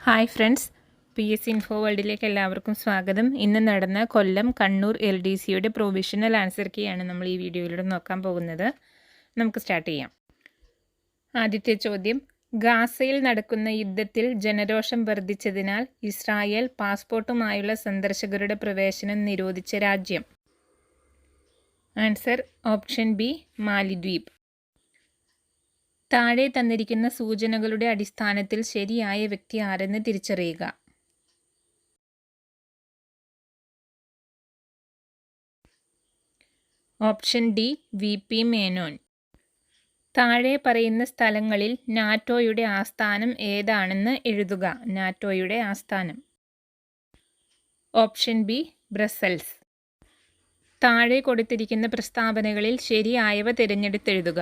Hi friends, PSC info വേൾഡിലേക്ക് എല്ലാവർക്കും സ്വാഗതം. ഇന്ന് നടന്ന കൊല്ലം കണ്ണൂർ LDCയുടെ പ്രൊവിഷണൽ ആൻസർ കീയാണ് നമ്മൾ ഈ വീഡിയോയിലൂടെ നോക്കാൻ പോകുന്നത്. നമുക്ക് സ്റ്റാർട്ട് ചെയ്യാം. ആദ്യത്തെ ചോദ്യം, ഗാസയിൽ നടക്കുന്ന യുദ്ധത്തിൽ ജനരോഷം വർദ്ധിച്ചതിനാൽ ഇസ്രായേൽ പാസ്പോർട്ടുമായുള്ള സന്ദർശകരുടെ പ്രവേശനം നിരോധിച്ച രാജ്യം. ആൻസർ ഓപ്ഷൻ ബി, മാലിദ്വീപ്. താഴെ തന്നിരിക്കുന്ന സൂചനകളുടെ അടിസ്ഥാനത്തിൽ ശരിയായ വ്യക്തി ആരെന്ന് തിരിച്ചറിയുക. Option D, VP Menon. താഴെ പറയുന്ന സ്ഥലങ്ങളിൽ നാറ്റോയുടെ ആസ്ഥാനം ഏതാണെന്ന് എഴുതുക. നാറ്റോയുടെ ആസ്ഥാനം. Option B, Brussels. താഴെ കൊടുത്തിരിക്കുന്ന പ്രസ്താവനകളിൽ ശരിയായവ തിരഞ്ഞെടുത്തെഴുതുക.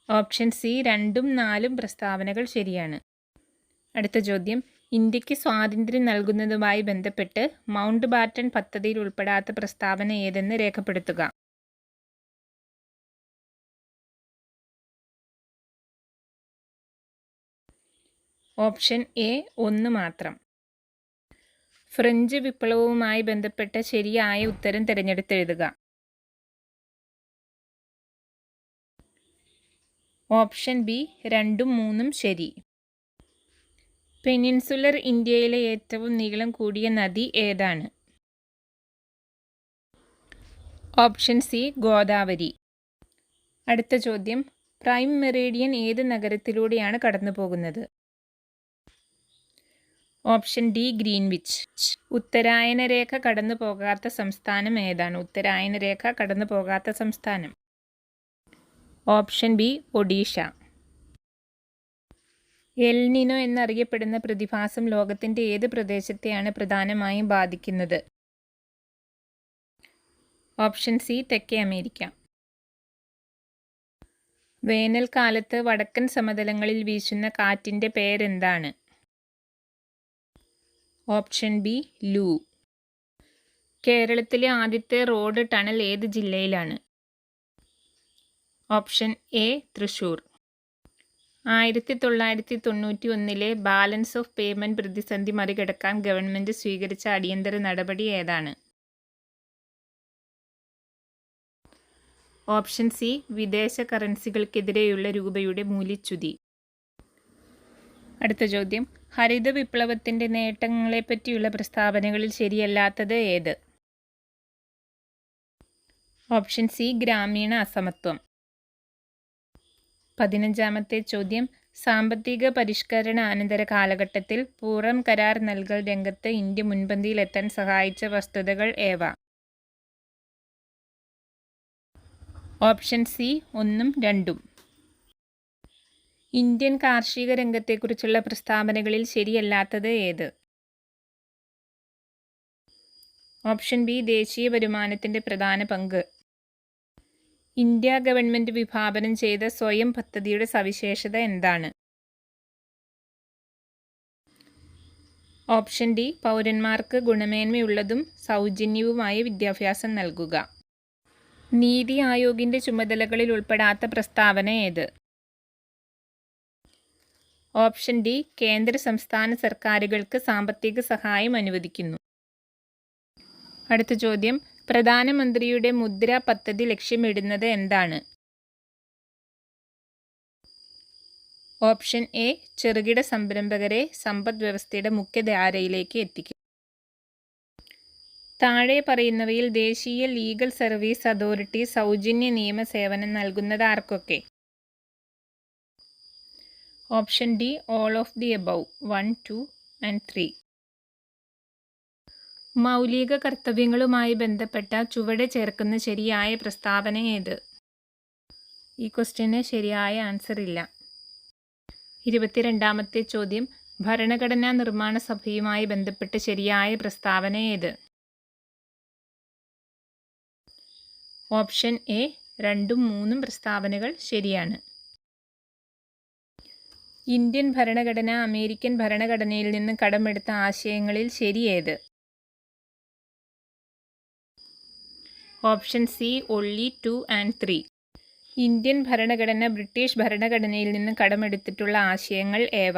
ഓപ്ഷൻ സി, 2ഉം 4ഉം പ്രസ്താവനകൾ ശരിയാണ്. അടുത്ത ചോദ്യം, ഇന്ത്യക്ക് സ്വാതന്ത്ര്യം നൽകുന്നതുമായി ബന്ധപ്പെട്ട് മൗണ്ട് ബാറ്റൺ പദ്ധതിയിൽ ഉൾപ്പെടാത്ത പ്രസ്താവന ഏതെന്ന് രേഖപ്പെടുത്തുക. ഓപ്ഷൻ എ, 1 മാത്രം. ഫ്രഞ്ച് വിപ്ലവവുമായി ബന്ധപ്പെട്ട ശരിയായ ഉത്തരം തിരഞ്ഞെടുത്തെഴുതുക. ഓപ്ഷൻ ബി, 2ഉം 3ഉം ശരി. പെനിൻസുലർ ഇന്ത്യയിലെ ഏറ്റവും നീളം കൂടിയ നദി ഏതാണ്? Option C, Godavari. അടുത്ത ചോദ്യം, പ്രൈം മെറിഡിയൻ ഏത് നഗരത്തിലൂടെയാണ് കടന്നു പോകുന്നത്? Option D, Greenwich. ഉത്തരായന രേഖ കടന്നു പോകാത്ത സംസ്ഥാനം ഏതാണ്? ഉത്തരായന രേഖ കടന്നു പോകാത്ത സംസ്ഥാനം. Option B, Odisha. El Nino എന്നറിയപ്പെടുന്ന പ്രതിഭാസം ലോകത്തിൻ്റെ ഏത് പ്രദേശത്തെയാണ് പ്രധാനമായും ബാധിക്കുന്നത്? ഓപ്ഷൻ സി, തെക്കേ അമേരിക്ക. വേനൽക്കാലത്ത് വടക്കൻ സമതലങ്ങളിൽ വീശുന്ന കാറ്റിൻ്റെ പേരെന്താണ്? Option B, Loo. കേരളത്തിലെ ആദ്യത്തെ റോഡ് ടണൽ ഏത് ജില്ലയിലാണ്? Option A, Thrissur. 1991 balance of payment പ്രതിസന്ധി മറികടക്കാൻ ഗവൺമെന്റ് സ്വീകരിച്ച അടിയന്തര നടപടി ഏതാണ്? ഓപ്ഷൻ സി, വിദേശ കറൻസികൾക്കെതിരെയുള്ള രൂപയുടെ മൂല്യച്യുതി. അടുത്ത ചോദ്യം, ഹരിത വിപ്ലവത്തിന്റെ നേട്ടങ്ങളെപ്പറ്റിയുള്ള പ്രസ്താവനകളിൽ ശരിയല്ലാത്തത് ഏത്? ഓപ്ഷൻ സി, ഗ്രാമീണ അസമത്വം. 15ാമത്തെ ചോദ്യം, സാമ്പത്തിക പരിഷ്കരണാനന്തര കാലഘട്ടത്തിൽ പൂറം കരാർ നൽകൽ രംഗത്ത് ഇന്ത്യ മുൻപന്തിയിലെത്താൻ സഹായിച്ച വസ്തുതകൾ ഏവ? ഓപ്ഷൻ സി, 1ഉം 2ഉം. ഇന്ത്യൻ കാർഷിക രംഗത്തെക്കുറിച്ചുള്ള പ്രസ്താവനകളിൽ ശരിയല്ലാത്തത് ഏത്? ഓപ്ഷൻ ബി, ദേശീയ വരുമാനത്തിന്റെ പ്രധാന പങ്ക്. ഇന്ത്യ ഗവൺമെന്റ് വിഭാവനം ചെയ്ത സ്വയം പദ്ധതിയുടെ സവിശേഷത എന്താണ്? ഓപ്ഷൻ ഡി, പൗരന്മാർക്ക് ഗുണമേന്മയുള്ളതും സൗജന്യവുമായ വിദ്യാഭ്യാസം നൽകുക. നീതി ആയോഗിന്റെ ചുമതലകളിൽ ഉൾപ്പെടാത്ത പ്രസ്താവന ഏത്? ഓപ്ഷൻ ഡി, കേന്ദ്ര സംസ്ഥാന സർക്കാരുകൾക്ക് സാമ്പത്തിക സഹായം അനുവദിക്കുന്നു. അടുത്ത ചോദ്യം, പ്രധാനമന്ത്രിയുടെ മുദ്ര പദ്ധതി ലക്ഷ്യമിടുന്നത് എന്താണ്? ഓപ്ഷൻ എ, ചെറുകിട സംരംഭകരെ സമ്പദ് വ്യവസ്ഥയുടെ മുഖ്യധാരയിലേക്ക് എത്തിക്കുക. താഴെ പറയുന്നവയിൽ ദേശീയ ലീഗൽ സർവീസ് അതോറിറ്റി സൗജന്യ നിയമ സേവനം നൽകുന്നത് ആർക്കൊക്കെ? Option D, all of the above, 1, 2 and 3. മൗലിക കർത്തവ്യങ്ങളുമായി ബന്ധപ്പെട്ട ചുവടെ ചേർക്കുന്ന ശരിയായ പ്രസ്താവന ഏത്? ഈ ക്വസ്റ്റ്യന് ശരിയായ ആൻസർ ഇല്ല. 22ാമത്തെ ചോദ്യം, ഭരണഘടനാ നിർമ്മാണ സഭയുമായി ബന്ധപ്പെട്ട് ശരിയായ പ്രസ്താവന ഏത്? ഓപ്ഷൻ എ, 2ഉം 3ഉം പ്രസ്താവനകൾ ശരിയാണ്. ഇന്ത്യൻ ഭരണഘടന അമേരിക്കൻ ഭരണഘടനയിൽ നിന്ന് കടമെടുത്ത ആശയങ്ങളിൽ ശരിയേത്? Option C, only 2 and 3. Indian ഭരണഘടന ബ്രിട്ടീഷ് ഭരണഘടനയിൽ നിന്ന് കടമെടുത്തിട്ടുള്ള ആശയങ്ങൾ ഏവ?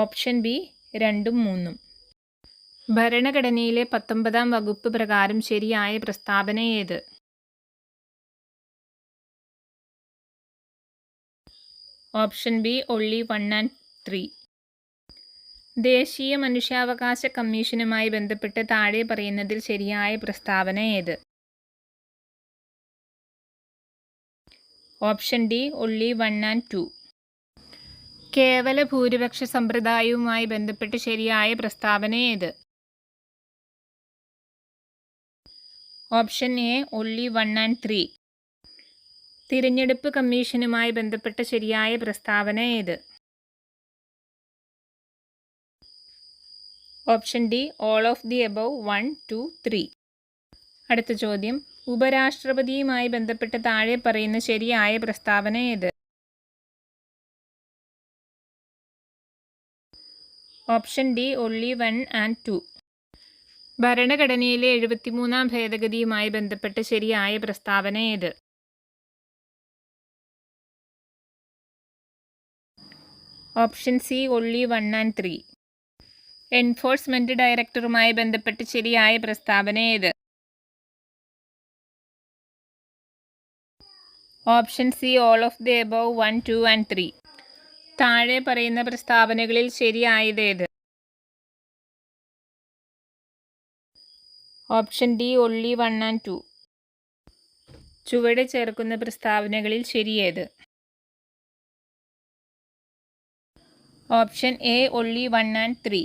ഓപ്ഷൻ ബി 2ഉം 3ഉം. ഭരണഘടനയിലെ 19ാം വകുപ്പ് പ്രകാരം ശരിയായ പ്രസ്താവന ഏത്? Option B only 1 and 3. ദേശീയ മനുഷ്യാവകാശ കമ്മീഷനുമായി ബന്ധപ്പെട്ട് താഴെ പറയുന്നതിൽ ശരിയായ പ്രസ്താവന ഏത്? Option D only 1 and 2. കേവല ഭൂരിപക്ഷ സമ്പ്രദായവുമായി ബന്ധപ്പെട്ട് ശരിയായ പ്രസ്താവന ഏത്? Option A only 1 and 3. തിരഞ്ഞെടുപ്പ് കമ്മീഷനുമായി ബന്ധപ്പെട്ട ശരിയായ പ്രസ്താവന ഏത്? Option D all of the above 1, 2, 3. അടുത്ത ചോദ്യം, ഉപരാഷ്ട്രപതിയുമായി ബന്ധപ്പെട്ട് താഴെ പറയുന്ന ശരിയായ പ്രസ്താവന ഏത്? Option D only 1 and 2. ഭരണഘടനയിലെ 73ാം ഭേദഗതിയുമായി ബന്ധപ്പെട്ട് ശരിയായ പ്രസ്താവന ഏത്? Option C only 1 and 3. Enforcement ഡയറക്ടറുമായി ബന്ധപ്പെട്ട് ശരിയായ പ്രസ്താവന ഏത്? Option C all of the above 1, 2 and 3. താഴെ പറയുന്ന പ്രസ്താവനകളിൽ ശരിയായതേത്? Option D only 1 and 2. ചുവടെ ചേർക്കുന്ന പ്രസ്താവനകളിൽ ശരിയേത്? Option A only 1 and 3.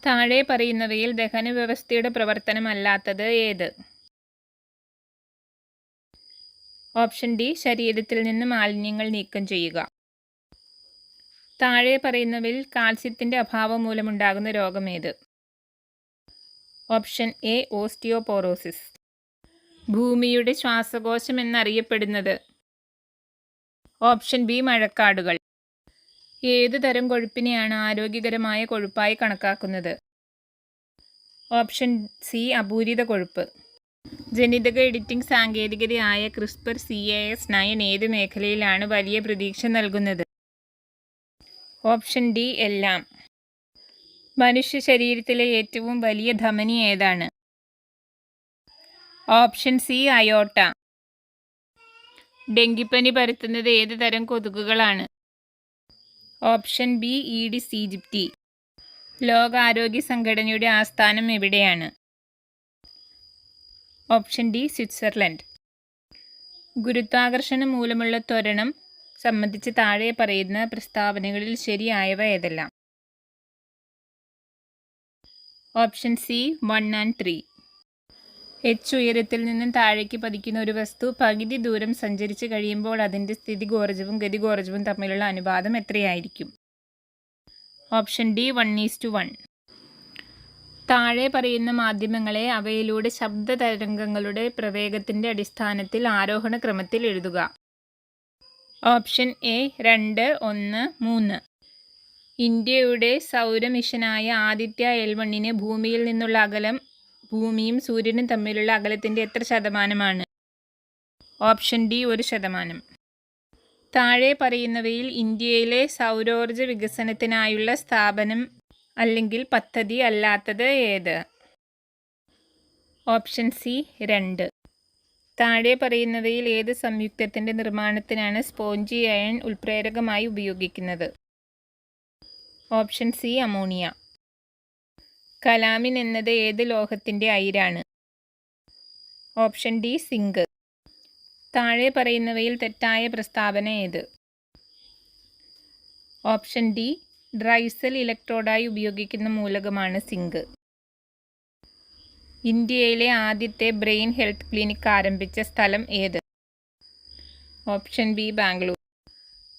താഴെ പറയുന്നവയിൽ ദഹന വ്യവസ്ഥയുടെ പ്രവർത്തനമല്ലാത്തത് ഏത്? ഓപ്ഷൻ ഡി ശരീരത്തിൽ നിന്ന് മാലിന്യങ്ങൾ നീക്കം ചെയ്യുക. താഴെ പറയുന്നവയിൽ കാൽസ്യത്തിന്റെ അഭാവം മൂലമുണ്ടാകുന്ന രോഗമേത്? Option A osteoporosis. ഭൂമിയുടെ ശ്വാസകോശം എന്നറിയപ്പെടുന്നത്? ഓപ്ഷൻ ബി മഴക്കാടുകൾ. ഏതു തരം കൊഴുപ്പിനെയാണ് ആരോഗ്യകരമായ കൊഴുപ്പായി കണക്കാക്കുന്നത്? ഓപ്ഷൻ സി അപൂരിത കൊഴുപ്പ്. ജനിതക എഡിറ്റിംഗ് സാങ്കേതികതയായ CRISPR-Cas9 ഏത് മേഖലയിലാണ് വലിയ പ്രതീക്ഷ നൽകുന്നത്? ഓപ്ഷൻ ഡി എല്ലാം. മനുഷ്യ ശരീരത്തിലെ ഏറ്റവും വലിയ ധമനി ഏതാണ്? Option C aorta. ഡെങ്കിപ്പനി പരത്തുന്നത് ഏത് തരം കൊതുകുകളാണ്? Option B Aedes aegypti. ലോകാരോഗ്യ സംഘടനയുടെ ആസ്ഥാനം എവിടെയാണ്? Option D Switzerland. ഗുരുത്വാകർഷണം മൂലമുള്ള ത്വരണം സംബന്ധിച്ച് താഴെ പറയുന്ന പ്രസ്താവനകളിൽ ശരിയായവ ഏതെല്ലാം? Option C 1 and 3. h ഉയരത്തിൽ നിന്നും താഴേക്ക് പതിക്കുന്ന ഒരു വസ്തു പകുതി ദൂരം സഞ്ചരിച്ച് കഴിയുമ്പോൾ അതിൻ്റെ സ്ഥിതികോർജവും ഗതികോർജവും തമ്മിലുള്ള അനുപാതം എത്രയായിരിക്കും? Option D 1:1. താഴെ പറയുന്ന മാധ്യമങ്ങളെ അവയിലൂടെ ശബ്ദ തരംഗങ്ങളുടെ പ്രവേഗത്തിൻ്റെ അടിസ്ഥാനത്തിൽ ആരോഹണ ക്രമത്തിൽ എഴുതുക. Option A 2, 1, 3. ഇന്ത്യയുടെ സൗരമിഷനായ ആദിത്യ L1 ഭൂമിയിൽ നിന്നുള്ള അകലം ഭൂമിയും സൂര്യനും തമ്മിലുള്ള അകലത്തിൻ്റെ എത്ര ശതമാനമാണ്? Option D 1%. താഴെ പറയുന്നവയിൽ ഇന്ത്യയിലെ സൗരോർജ വികസനത്തിനായുള്ള സ്ഥാപനം അല്ലെങ്കിൽ പദ്ധതി അല്ലാത്തത് ഏത്? Option C 2. താഴെ പറയുന്നവയിൽ ഏത് സംയുക്തത്തിൻ്റെ നിർമ്മാണത്തിനാണ് സ്പോഞ്ചി അയൺ ഉൽപ്രേരകമായി ഉപയോഗിക്കുന്നത്? Option C ammonia. കലാമിൻ എന്നത് ഏത് ലോഹത്തിൻ്റെ അയിരാണ്? Option D zinc. താഴെ പറയുന്നവയിൽ തെറ്റായ പ്രസ്താവന ഏത്? ഓപ്ഷൻ ഡി ഡ്രൈസൽ ഇലക്ട്രോഡായി ഉപയോഗിക്കുന്ന മൂലകമാണ് സിങ്ക്. ഇന്ത്യയിലെ ആദ്യത്തെ ബ്രെയിൻ ഹെൽത്ത് ക്ലിനിക് ആരംഭിച്ച സ്ഥലം ഏത്? Option B Bangalore.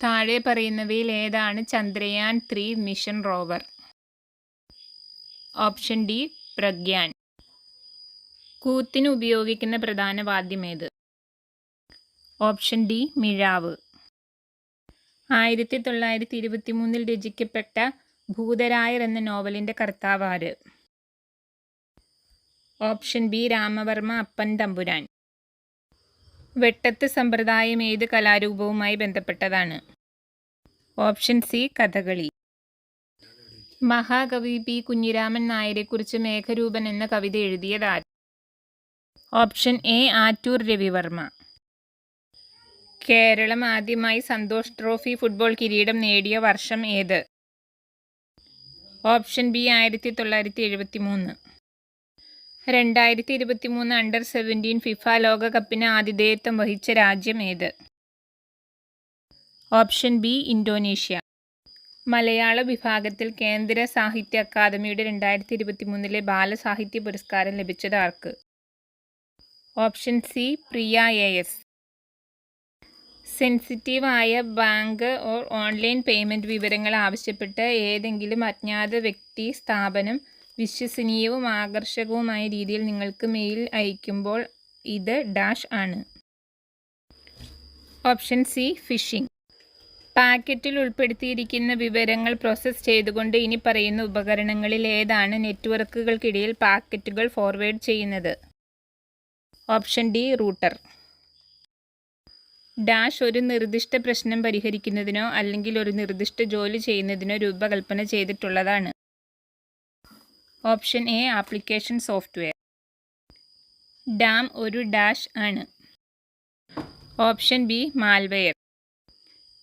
താഴെ പറയുന്നവയിൽ ഏതാണ് Chandrayaan 3 mission rover? Option D Pragyan. കൂത്തിന് ഉപയോഗിക്കുന്ന പ്രധാന വാദ്യം ഏത്? ഓപ്ഷൻ ഡി മിഴാവ്. 1923 രചിക്കപ്പെട്ട ഭൂതരായർ എന്ന നോവലിൻ്റെ കർത്താവ് ആര്? ഓപ്ഷൻ ബി രാമവർമ്മ അപ്പൻ തമ്പുരാൻ. വെട്ടത്ത് സമ്പ്രദായം ഏത് കലാരൂപവുമായി ബന്ധപ്പെട്ടതാണ്? Option C Kathakali. മഹാകവി പി കുഞ്ഞിരാമൻ നായരെക്കുറിച്ച് മേഘരൂപൻ എന്ന കവിത എഴുതിയതാര്? Option A Attoor Ravivarma. കേരളം ആദ്യമായി സന്തോഷ് ട്രോഫി ഫുട്ബോൾ കിരീടം നേടിയ വർഷം ഏത്? Option B 1973. 2023 അണ്ടർ-17 ഫിഫ ലോകകപ്പിന് ആതിഥേയത്വം വഹിച്ച രാജ്യം ഏത്? Option B Indonesia. മലയാള വിഭാഗത്തിൽ കേന്ദ്ര സാഹിത്യ അക്കാദമിയുടെ 2023 ബാലസാഹിത്യ പുരസ്കാരം ലഭിച്ചത് ആർക്ക്? Option C Priya AS. സെൻസിറ്റീവായ ബാങ്ക് ഓർ ഓൺലൈൻ പേയ്മെൻറ്റ് വിവരങ്ങൾ ആവശ്യപ്പെട്ട് ഏതെങ്കിലും അജ്ഞാത വ്യക്തി സ്ഥാപനം വിശ്വസനീയവും ആകർഷകവുമായ രീതിയിൽ നിങ്ങൾക്ക് മെയിൽ അയക്കുമ്പോൾ ഇത് ഡാഷ് ആണ്. Option C phishing. പാക്കറ്റിൽ ഉൾപ്പെടുത്തിയിരിക്കുന്ന വിവരങ്ങൾ പ്രോസസ്സ് ചെയ്തുകൊണ്ട് ഇനി പറയുന്ന ഉപകരണങ്ങളിൽ ഏതാണ് നെറ്റ്വർക്കുകൾക്കിടയിൽ പാക്കറ്റുകൾ ഫോർവേഡ് ചെയ്യുന്നത്? Option D router. ഡാഷ് ഒരു നിർദ്ദിഷ്ട പ്രശ്നം പരിഹരിക്കുന്നതിനോ അല്ലെങ്കിൽ ഒരു നിർദ്ദിഷ്ട ജോലി ചെയ്യുന്നതിനോ രൂപകൽപ്പന ചെയ്തിട്ടുള്ളതാണ്. Option A application software. Dam ഒരു ഡാഷ് ആണ്. Option B malware.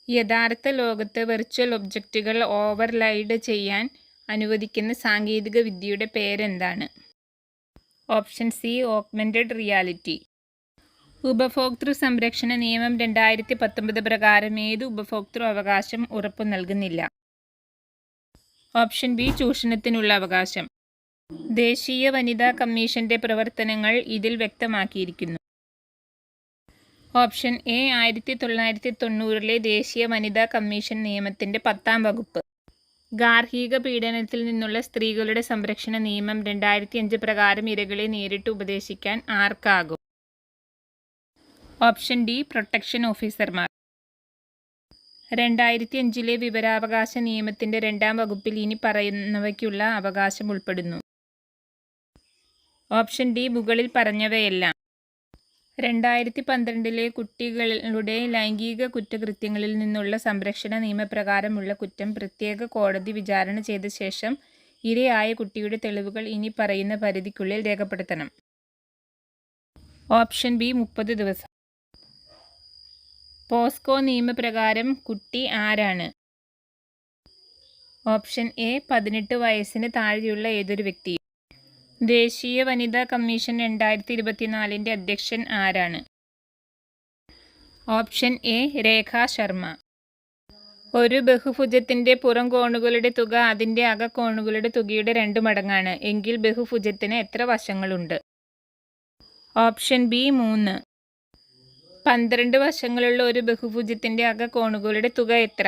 യഥാർത്ഥ ലോകത്ത് വെർച്വൽ ഒബ്ജക്റ്റുകൾ ഓവർലൈഡ് ചെയ്യാൻ അനുവദിക്കുന്ന സാങ്കേതിക വിദ്യയുടെ പേരെന്താണ്? Option C augmented reality. ഉപഭോക്തൃ സംരക്ഷണ നിയമം 2019 പ്രകാരം ഏത് ഉപഭോക്തൃ അവകാശം ഉറപ്പു നൽകുന്നില്ല? ഓപ്ഷൻ ബി ചൂഷണത്തിനുള്ള അവകാശം. ദേശീയ വനിതാ കമ്മീഷന്റെ പ്രവർത്തനങ്ങൾ ഇതിൽ വ്യക്തമാക്കിയിരിക്കുന്നു. ഓപ്ഷൻ എ 1990 ദേശീയ വനിതാ കമ്മീഷൻ നിയമത്തിന്റെ 10-ാം വകുപ്പ്. ഗാർഹിക പീഡനത്തിൽ നിന്നുള്ള സ്ത്രീകളുടെ സംരക്ഷണ നിയമം 2005 പ്രകാരം ഇരകളെ നേരിട്ട് ഉപദേശിക്കാൻ ആർക്കാകും? ഓപ്ഷൻ ഡി പ്രൊട്ടക്ഷൻ ഓഫീസർമാർ. 2005 വിവരാവകാശ നിയമത്തിന്റെ 2-ാം വകുപ്പിൽ ഇനി പറയുന്നവയ്ക്കുള്ള അവകാശം ഉൾപ്പെടുന്നു. ഓപ്ഷൻ ഡി മുകളിൽ പറഞ്ഞവയെല്ലാം. 2012 കുട്ടികളുടെ ലൈംഗിക കുറ്റകൃത്യങ്ങളിൽ നിന്നുള്ള സംരക്ഷണ നിയമപ്രകാരമുള്ള കുറ്റം പ്രത്യേക കോടതി വിചാരണ ചെയ്ത ശേഷം ഇരയായ കുട്ടിയുടെ തെളിവുകൾ ഇനി പറയുന്ന പരിധിക്കുള്ളിൽ രേഖപ്പെടുത്തണം. ഓപ്ഷൻ ബി 30 ദിവസം. പോസ്കോ നിയമപ്രകാരം കുട്ടി ആരാണ്? ഓപ്ഷൻ എ 18 വയസ്സിന് താഴെയുള്ള ഏതൊരു വ്യക്തിയും. ദേശീയ വനിതാ കമ്മീഷൻ 2024 അധ്യക്ഷൻ ആരാണ്? Option A Rekha Sharma. ഒരു ബഹുഭുജത്തിന്റെ പുറം കോണുകളുടെ തുക അതിന്റെ അകക്കോണുകളുടെ തുകയുടെ 2 മടങ്ങാണ് എങ്കിൽ ബഹുഭുജത്തിന് എത്ര വശങ്ങളുണ്ട്? Option B 3. 12 വശങ്ങളുള്ള ഒരു ബഹുഭുജത്തിന്റെ അകക്കോണുകളുടെ തുക എത്ര?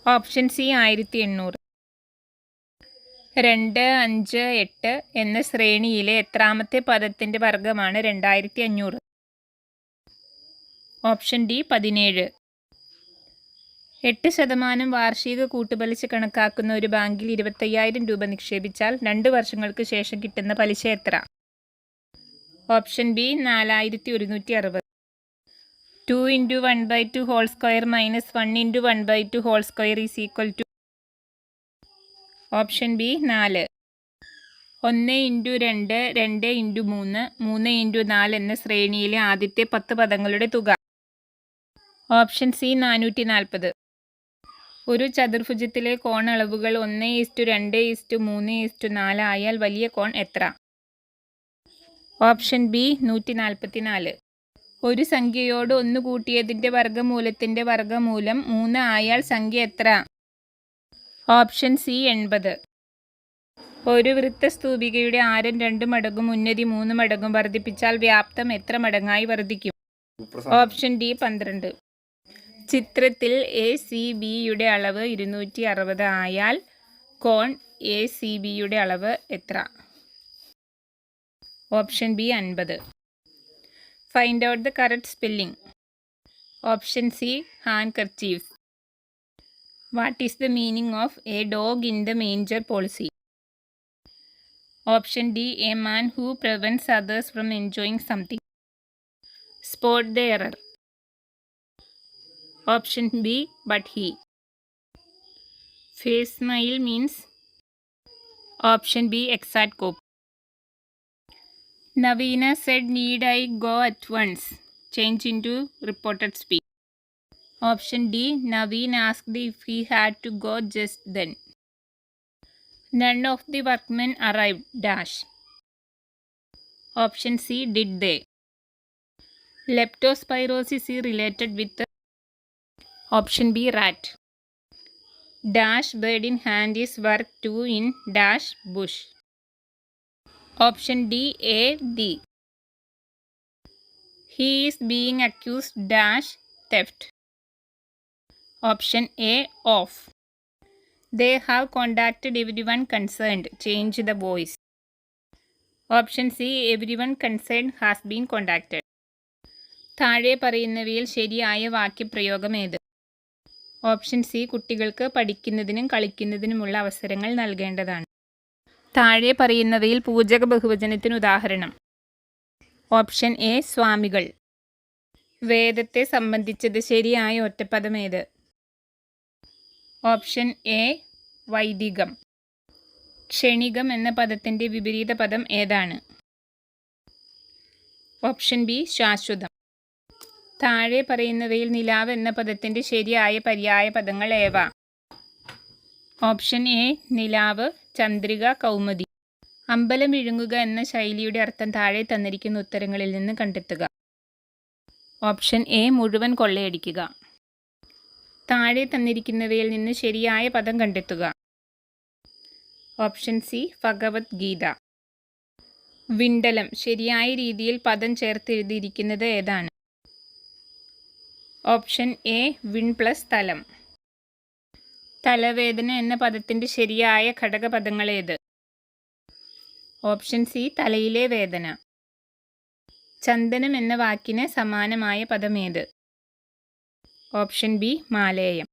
Option C 1800. 2, 5, 8 എന്ന ശ്രേണിയിലെ എത്രാമത്തെ പദത്തിന്റെ വർഗമാണ് 2500? Option D 17. 8% വാർഷിക കൂട്ടുപലിശ കണക്കാക്കുന്ന ഒരു ബാങ്കിൽ 25,000 രൂപ നിക്ഷേപിച്ചാൽ 2 വർഷങ്ങൾക്ക് ശേഷം കിട്ടുന്ന പലിശ എത്ര? Option B 4160. 2 × 1/2 whole square minus 1 × 1/2 whole square is equal to? Option B 4. 1 × 2, 2 × 3, 3 × 4 എന്ന ശ്രേണിയിലെ ആദ്യത്തെ 10 പദങ്ങളുടെ തുക? Option C 440. ഒരു ചതുർഭുജത്തിലെ കോണളവുകൾ 1:2:3:4 ആയാൽ വലിയ കോൺ എത്ര? Option B 144. ഒരു സംഖ്യയോട് 1 കൂട്ടിയതിന്റെ വർഗ്ഗമൂലത്തിന്റെ വർഗ്ഗമൂലം 3 ആയാൽ സംഖ്യ എത്ര? Option C 80. ഒരു വൃത്തസ്തൂപികയുടെ ആരം 2 മടങ്ങും ഉന്നതി 3 മടങ്ങും വർദ്ധിപ്പിച്ചാൽ വ്യാപ്തം എത്ര മടങ്ങായി വർദ്ധിക്കും? Option D 12. ചിത്രത്തിൽ ACBയുടെ അളവ് 260 ആയാൽ കോൺ ACBയുടെ അളവ് എത്ര? Option B 50. Find out the correct spelling. Option C handkerchiefs. What is the meaning of a dog in the manger policy? Option D, a man who prevents others from enjoying something. spot the error. Option B, but he. Face smile means option B, exact copy. Navina said, need I go at once? Change into reported speech. Option D, Naveen asked if he had to go just then. None of the workmen arrived, dash. Option C, did they? Leptospirosis is related with option B, rat. Dash bird in hand is worth 2 in dash bush. Option D, A, D. He is being accused dash theft. Option A, off. They have contacted everyone concerned. Change the voice. Option C, everyone concerned has been contacted. താഴെ പറയുന്നവയിൽ ശരിയായ വാക്യപ്രയോഗം ഏത്? Option C, കുട്ടികൾക്ക് പഠിക്കുന്നതിനും കളിക്കുന്നതിനുമുള്ള അവസരങ്ങൾ നൽകേണ്ടതാണ്. താഴെ പറയുന്നവയിൽ പൂജക ബഹുവചനത്തിന് ഉദാഹരണം. ഓപ്ഷൻ എ, സ്വാമികൾ. വേദത്തെ സംബന്ധിച്ചത് ശരിയായ ഒറ്റപ്പദം ഏത്? Option A, വൈദികം. ക്ഷണികം എന്ന പദത്തിൻ്റെ വിപരീത പദം ഏതാണ്? ഓപ്ഷൻ ബി, ശാശ്വതം. താഴെ പറയുന്നവയിൽ നിലാവ് എന്ന പദത്തിൻ്റെ ശരിയായ പര്യായ പദങ്ങൾ ഏവ? ഓപ്ഷൻ എ, നിലാവ്, ചന്ദ്രിക, കൗമുദി. അമ്പലം വിഴുങ്ങുക എന്ന ശൈലിയുടെ അർത്ഥം താഴെ തന്നിരിക്കുന്ന ഉത്തരങ്ങളിൽ നിന്ന് കണ്ടെത്തുക. ഓപ്ഷൻ എ, മുഴുവൻ കൊള്ളയടിക്കുക. താഴെ തന്നിരിക്കുന്നവയിൽ നിന്ന് ശരിയായ പദം കണ്ടെത്തുക. Option C, Bhagavad Gita. വിണ്ടലം, ശരിയായ രീതിയിൽ പദം ചേർത്തെഴുതിയിരിക്കുന്നത് ഏതാണ്? ഓപ്ഷൻ എ, വിൺ പ്ലസ് തലം. തലവേദന എന്ന പദത്തിൻ്റെ ശരിയായ ഘടകപദങ്ങൾ ഏത്? ഓപ്ഷൻ സി, തലയിലെ വേദന. ചന്ദനം എന്ന വാക്കിന് സമാനമായ പദം ഏത്? Option B, മാലേയം.